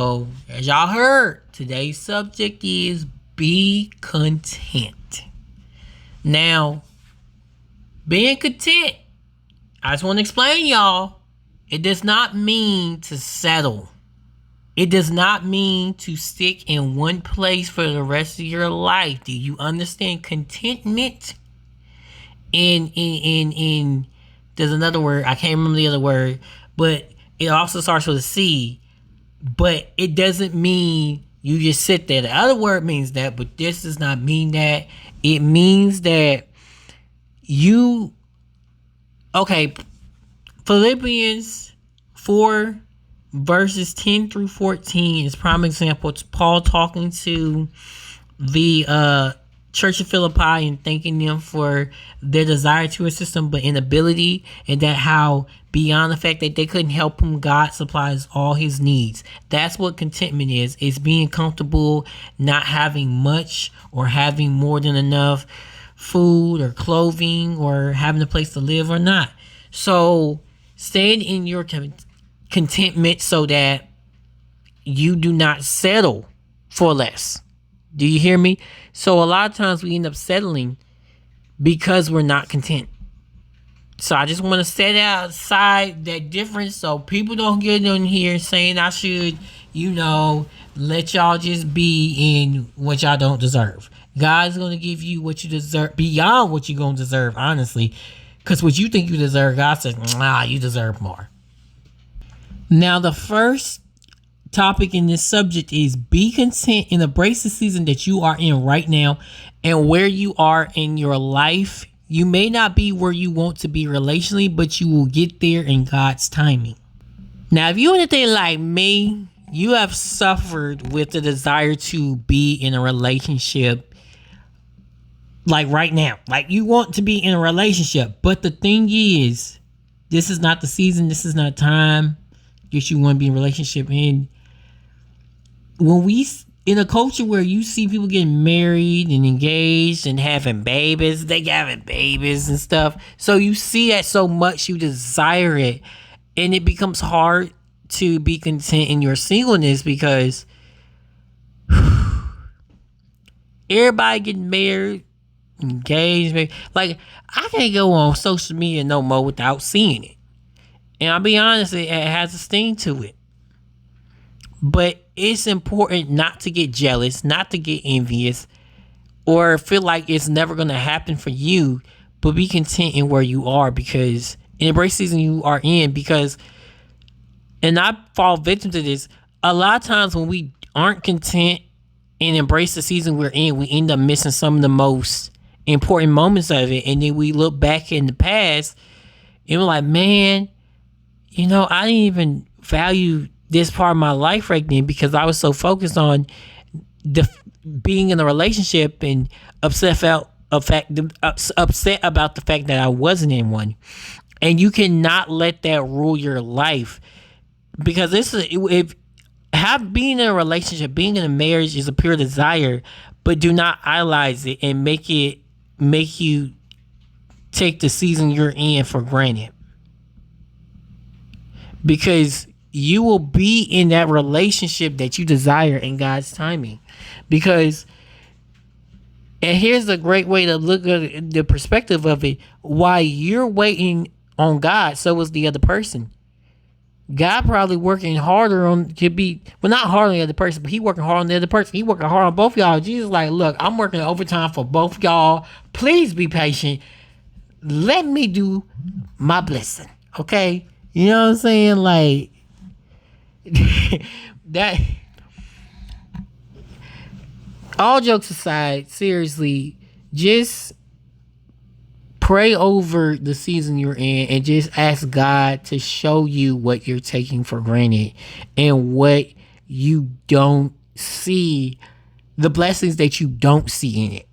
So, as y'all heard, today's subject is be content. Now, being content, I just want to explain y'all, it does not mean to settle. It does not mean to stick in one place for the rest of your life. Do you understand contentment? In there's another word, I can't remember the other word, but it also starts with a C. But it doesn't mean you just sit there. The other word means that, but this does not mean that. It means that Philippians 4 verses 10 through 14 is prime example. It's Paul talking to the Church of Philippi and thanking them for their desire to assist them, but inability, and that how beyond the fact that they couldn't help him, God supplies all his needs. That's what contentment is. It's being comfortable, not having much or having more than enough food or clothing or having a place to live or not. So staying in your contentment so that you do not settle for less. Do you hear me? So a lot of times we end up settling because we're not content. So I just want to set aside that difference so people don't get in here saying I should, let y'all just be in what y'all don't deserve. God's going to give you what you deserve beyond what you're going to deserve, honestly. Because what you think you deserve, God says, you deserve more. Now, the first topic in this subject is be content and embrace the season that you are in right now and where you are in your life. You may not be where you want to be relationally, but you will get there in God's timing. Now, if you're anything like me, you have suffered with the desire to be in a relationship like right now. Like you want to be in a relationship, but the thing is, this is not the season. This is not time. Guess you want to be in a relationship. And when we in a culture where you see people getting married and engaged and having babies, they having babies and stuff. So you see that so much, you desire it, and it becomes hard to be content in your singleness because everybody getting married, engaged. Like I can't go on social media no more without seeing it. And I'll be honest, it has a sting to it. But it's important not to get jealous, not to get envious, or feel like it's never going to happen for you, but be content in where you are because in embrace season you are in and I fall victim to this. A lot of times when we aren't content and embrace the season we're in, we end up missing some of the most important moments of it. And then we look back in the past and we're like, man, I didn't even value this part of my life right then because I was so focused on being in a relationship and upset about the fact that I wasn't in one. And you cannot let that rule your life because being in a relationship, being in a marriage is a pure desire, but do not idolize it and make you take the season you're in for granted. Because you will be in that relationship that you desire in God's timing. And here's a great way to look at the perspective of it. While you're waiting on God, so is the other person. God probably working harder not harder on the other person, but he working hard on the other person. He working hard on both y'all. Jesus like, look, I'm working overtime for both y'all. Please be patient. Let me do my blessing. Okay? You know what I'm saying? Like, that, all jokes aside, seriously, just pray over the season you're in and just ask God to show you what you're taking for granted and what you don't see, the blessings that you don't see in it.